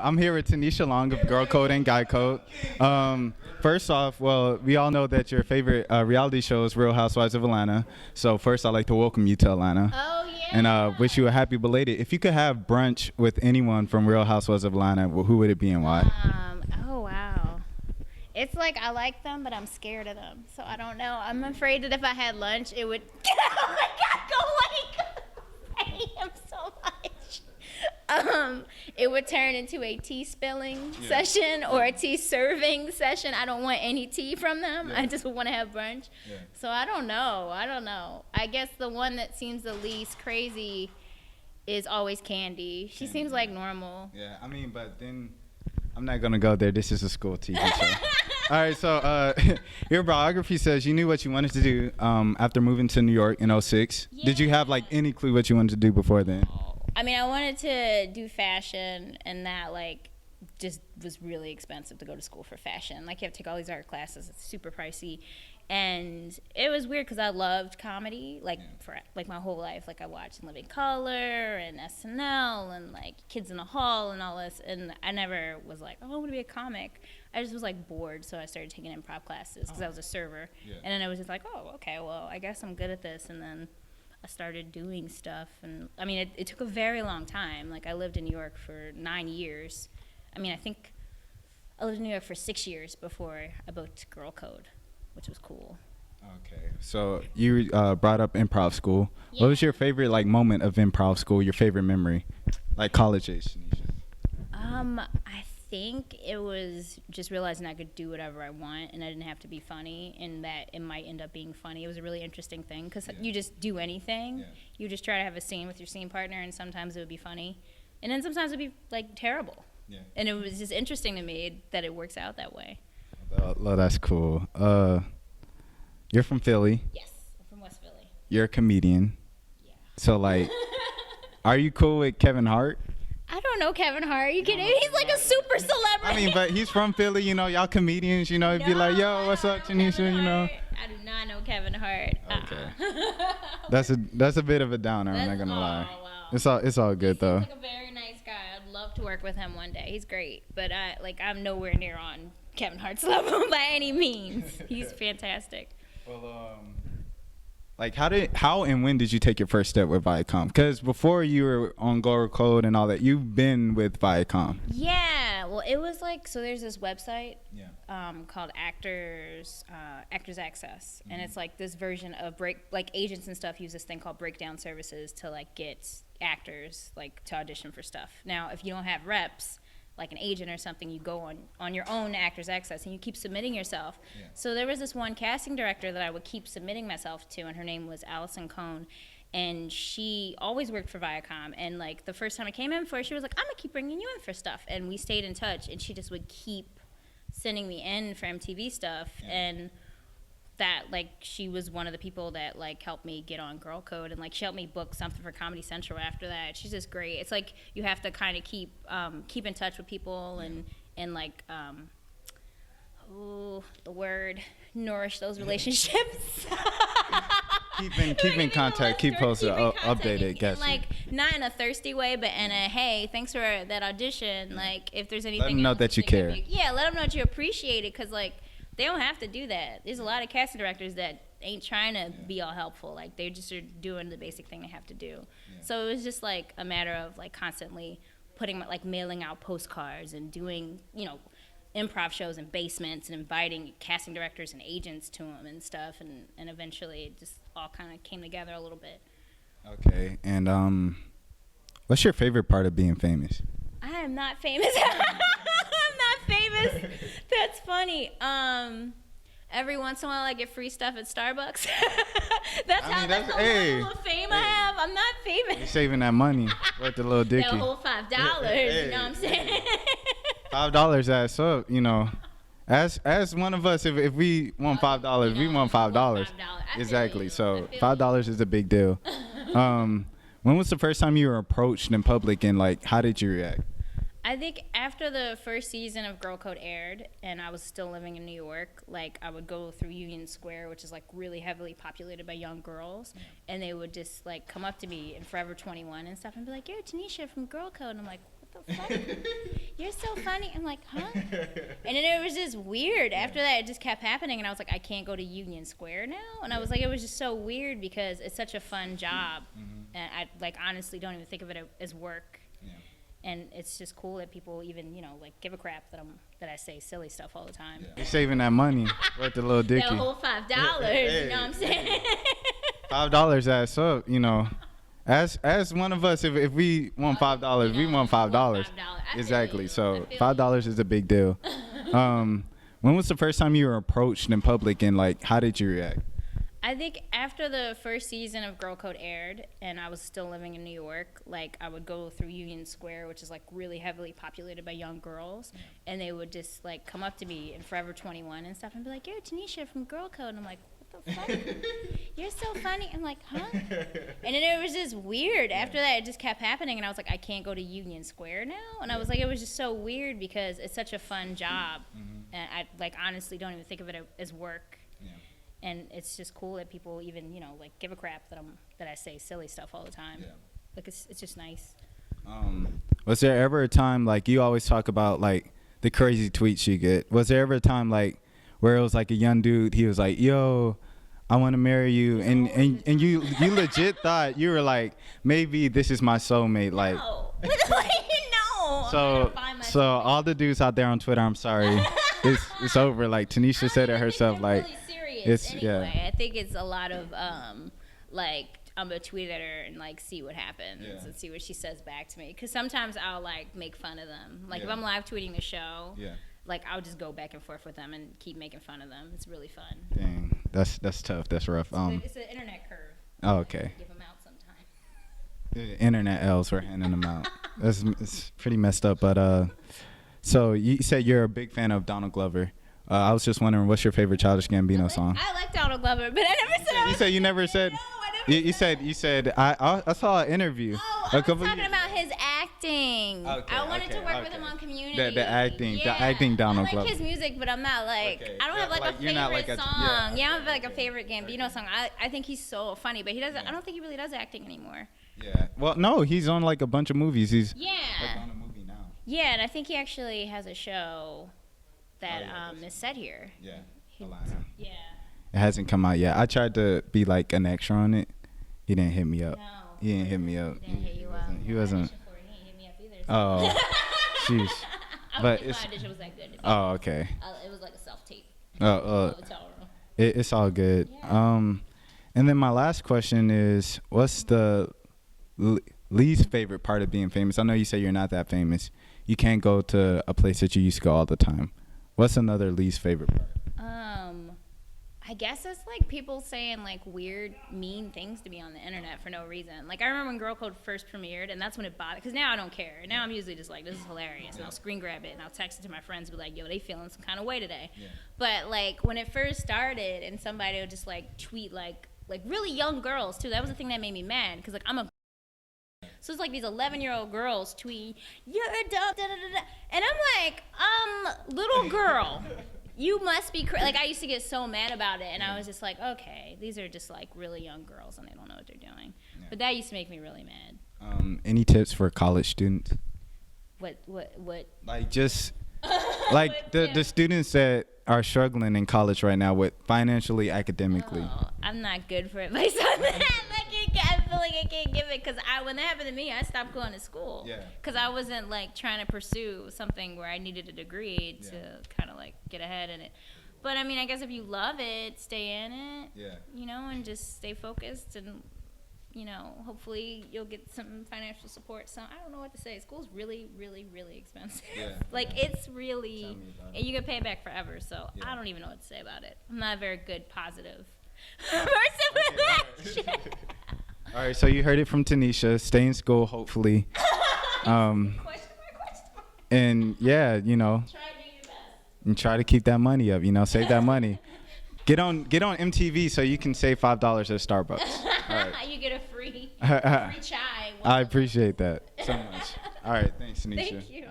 I'm here with Tanisha Long of Girl Code and Guy Code. First off, well, we all know that your favorite reality show is Real Housewives of Atlanta. So first, I'd like to welcome you to Atlanta. Oh, yeah. And wish you a happy belated. If you could have brunch with anyone from Real Housewives of Atlanta, well, who would it be and why? Oh, wow. It's like I like them, but I'm scared of them. So I don't know. I'm afraid that if I had lunch, it would... Oh, my God, go away. I hate him so much. It would turn into a tea spilling session or a tea serving session. I don't want any tea from them. I just want to have brunch. So I don't know. I guess the one that seems the least crazy is always Candy. She seems like normal. Yeah, I mean, but then I'm not going to go there. This is a school TV show. All right, so your biography says you knew what you wanted to do after moving to New York in '06. Yeah. Did you have like any clue what you wanted to do before then? I mean, I wanted to do fashion, and that like just was really expensive to go to school for fashion. Like you have to take all these art classes; it's super pricey, and it was weird because I loved comedy, like for like my whole life. Like I watched In Living Color and SNL and like Kids in the Hall and all this, and I never was like, oh, I want to be a comic. I just was like bored, so I started taking improv classes because I was a server, and then I was just like, oh, okay, well, I guess I'm good at this, and then I started doing stuff, and I mean, it took a very long time. Like I lived in New York for 9 years. I mean, I think I lived in New York for 6 years before I booked Girl Code, which was cool. Okay, so you brought up improv school. Yeah. What was your favorite like moment of improv school? Your favorite memory, like college age, Tanisha? I think it was just realizing I could do whatever I want and I didn't have to be funny, and that it might end up being funny. It was a really interesting thing because you just do anything. You just try to have a scene with your scene partner, and sometimes it would be funny, and then sometimes it would be like terrible. And it was just interesting to me that it works out that way. Well, that's cool. You're from Philly. Yes, I'm from West Philly. You're a comedian. Yeah. So like, are you cool with Kevin Hart? I don't know Kevin Hart. Are you kidding? He's like a super celebrity. I mean, but he's from Philly, you know, y'all comedians, you know, it'd be like, yo, what's up, Tanisha, you know? I do not know Kevin Hart. Okay. That's a bit of a downer, I'm not gonna lie. Wow. It's all good though. He's like a very nice guy. I'd love to work with him one day. He's great. But I'm nowhere near on Kevin Hart's level by any means. He's fantastic. Well, like how and when did you take your first step with Viacom? Because before you were on Girl Code and all that, you've been with Viacom. Yeah, well, it was like, so there's this website called Actors Access, and it's like this version of like agents and stuff use this thing called breakdown services to like get actors like to audition for stuff. Now, if you don't have reps, like an agent or something, you go on your own Actors Access and you keep submitting yourself. So there was this one casting director that I would keep submitting myself to, and her name was Allison Cohn, and she always worked for Viacom. And like the first time I came in for her, she was like, I'm gonna keep bringing you in for stuff, and we stayed in touch, and she just would keep sending me in for MTV stuff. And that like she was one of the people that like helped me get on Girl Code, and like she helped me book something for Comedy Central after that. She's just great. It's like you have to kind of keep in touch with people and like the word nourish those relationships. keep in contact, keep posted, updated. And like not in a thirsty way, but in a hey, thanks for that audition. Like if there's anything, let them know that you care. Let them know that you appreciate it, because like they don't have to do that. There's a lot of casting directors that ain't trying to be all helpful. Like they just are doing the basic thing they have to do. So it was just like a matter of like constantly mailing out postcards and doing, you know, improv shows in basements and inviting casting directors and agents to them and stuff. And eventually it just all kind of came together a little bit. Okay. And what's your favorite part of being famous? I am not famous. I'm not famous. That's funny. Every once in a while I get free stuff at Starbucks. That's the level of fame I have. I'm not famous. You're saving that money with the little dicky. That whole $5, you know what I'm saying? $5 adds up, you know. As one of us, if we want $5, we want $5. Exactly. So $5 is a big deal. When was the first time you were approached in public, and like how did you react? I think after the first season of Girl Code aired and I was still living in New York, like I would go through Union Square, which is like really heavily populated by young girls, and they would just like come up to me in Forever 21 and stuff and be like, "You're Tanisha from Girl Code," and I'm like, "What the fuck? You're so funny? I'm like, huh? And then it was just weird. After that, it just kept happening, and I was like, I can't go to Union Square now. And I was like, it was just so weird because it's such a fun job, and I like honestly don't even think of it as work. Yeah. And it's just cool that people even, like give a crap that I say silly stuff all the time. Yeah. You're saving that money with the little dicky. That whole $5, you know what I'm saying? $5 adds up, As one of us, if we want $5, we want $5. Exactly. So $5 is a big deal. When was the first time you were approached in public, and like, how did you react? I think after the first season of Girl Code aired and I was still living in New York, like I would go through Union Square, which is like really heavily populated by young girls, and they would just like come up to me in Forever 21 and stuff and be like, "You're Tanisha from Girl Code." And I'm like, "What the fuck? You're so funny." I'm like, "Huh?" And then it was just weird. After that, it just kept happening, and I was like, I can't go to Union Square now. And I was like, it was just so weird because it's such a fun job, and I like honestly don't even think of it as work. Yeah. And it's just cool that people even, like give a crap that I say silly stuff all the time. Yeah. Like it's just nice. Was there ever a time, like you always talk about like the crazy tweets you get? Was there ever a time like where it was like a young dude, he was like, "Yo, I want to marry you," and you legit thought you were like, maybe this is my soulmate, like. No. So all the dudes out there on Twitter, I'm sorry, it's over. Like Tanisha said it herself, like. Really it's anyway, I think it's a lot of like I'm gonna tweet at her and like see what happens and see what she says back to me, because sometimes I'll like make fun of them, like if I'm live tweeting the show, like I'll just go back and forth with them and keep making fun of them. It's really fun. Dang, that's tough. That's rough. It's an internet curve. Oh, okay. Give them out sometime. Internet L's, we're handing them out. It's pretty messed up, but so you said you're a big fan of Donald Glover. I was just wondering, what's your favorite Childish Gambino song? I like Donald Glover, but I never said. You said you never said. No, I never. You said I saw an interview. Oh, I was talking about his acting. Okay, I wanted to work with him on Community. The acting Donald Glover. I like his music, but I'm not like I don't have like a favorite song. Yeah, I don't have like a favorite Gambino song. I think he's so funny, but he doesn't. I don't think he really does acting anymore. Yeah. Well, no, he's on like a bunch of movies. He's like on a movie now. Yeah, and I think he actually has a show that is set here. Yeah. Yeah. It hasn't come out yet. I tried to be like an extra on it. He didn't hit me up. No. He didn't hit me up. Didn't hit you up. He wasn't. He didn't hit me up either. Oh. Jeez. But my audition was that good. Oh, okay. It was like a self-tape. It's all good. Yeah. And then my last question is, what's the least favorite part of being famous? I know you say you're not that famous. You can't go to a place that you used to go all the time. What's another least favorite part? I guess it's like people saying like weird, mean things to me on the internet for no reason. Like I remember when Girl Code first premiered, and that's when it bothered. Because now I don't care. Now I'm usually just like, this is hilarious, and I'll screen grab it and I'll text it to my friends, and be like, yo, they feeling some kind of way today. Yeah. But like when it first started, and somebody would just like tweet like really young girls too. That was the thing that made me mad, because like I'm a. So it's like these 11-year-old girls tweet, "You're dumb," da da da da, and I'm like, little girl. You must be like, I used to get so mad about it, and I was just like, okay, these are just like really young girls, and they don't know what they're doing. Yeah. But that used to make me really mad. Any tips for college students? What? Like just like the students that are struggling in college right now with financially, academically. Oh, I'm not good for advice on that. I feel like I can't give it, because when that happened to me, I stopped going to school. Yeah. Because I wasn't like trying to pursue something where I needed a degree to kind of like get ahead in it. But I mean, I guess if you love it, stay in it. Yeah. And just stay focused, and hopefully you'll get some financial support. So I don't know what to say. School's really, really, really expensive. Yeah. It's really, and you can pay it back forever. So I don't even know what to say about it. I'm not a very good, positive person with that shit. All right, so you heard it from Tanisha. Stay in school, hopefully. Question. And yeah, Try to do your best. And try to keep that money up. Save that money. Get on MTV so you can save $5 at Starbucks. All right. You get a free chai. I appreciate that so much. All right, thanks, Tanisha. Thank you.